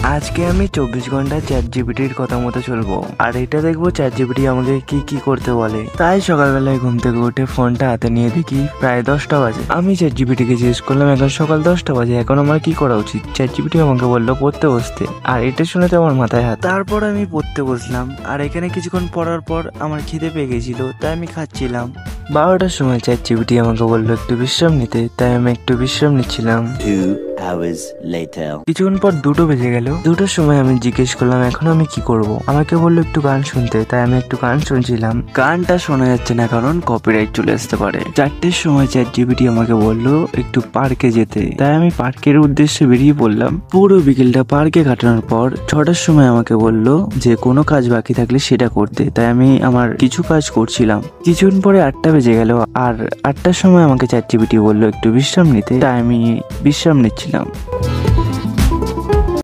আজকে আমি 24 ঘন্টা চ্যাট জিপিটির কথা মতো চলবো, আর এটা দেখবো চ্যাট জিপিটি আমাকে কি কি করতে বলে। তাই সকালবেলায় ঘুম থেকে উঠে ফোনটা হাতে নিয়ে দেখি প্রায় 10টা বাজে। আমি চ্যাট জিপিটিকে জিজ্ঞেস করলাম এখন সকাল 10টা বাজে, এখন আমার কি করা উচিত। চ্যাট জিপিটি আমাকে বললো পড়তে বসতে, আর এটা শুনে তো আমার মাথায় হাত। তারপর আমি পড়তে বসলাম, আর এখানে কিছুক্ষণ পড়ার পর আমার খিদে পেয়ে গেছিল, তাই আমি খাচ্ছিলাম। 12টার সময় চ্যাট জিপিটি আমাকে বললো একটু বিশ্রাম নিতে, তাই আমি একটু বিশ্রাম নিচ্ছিলাম। 2 hours later. কিছুক্ষণ পর 2টো বেজে গেল। 2টোর সময় আমি জিজ্ঞেস করলাম এখন আমি কি করব। আমাকে বললো একটু গান শুনতে, তাই আমি একটু গান শুনছিলাম। গানটা শোনা যাচ্ছে না কারণ কপিরাইট চলে আসতে পারে। 4টের সময় চ্যাট জিপিটি আমাকে বললো একটু পার্কে যেতে, তাই আমি পার্কের উদ্দেশ্যে বেরিয়ে পড়লাম। পুরো বিকেলটা পার্কে কাটানোর পর 6টার সময় আমাকে বললো যে কোনো কাজ বাকি থাকলে সেটা করতে, তাই আমি আমার কিছু কাজ করছিলাম। কিছুক্ষণ পরে 8টা বেজে গেল, আর 8টার সময় আমাকে চ্যাট জিপিটি বললো একটু বিশ্রাম নিতে, তাই আমি বিশ্রাম নিচ্ছিলাম।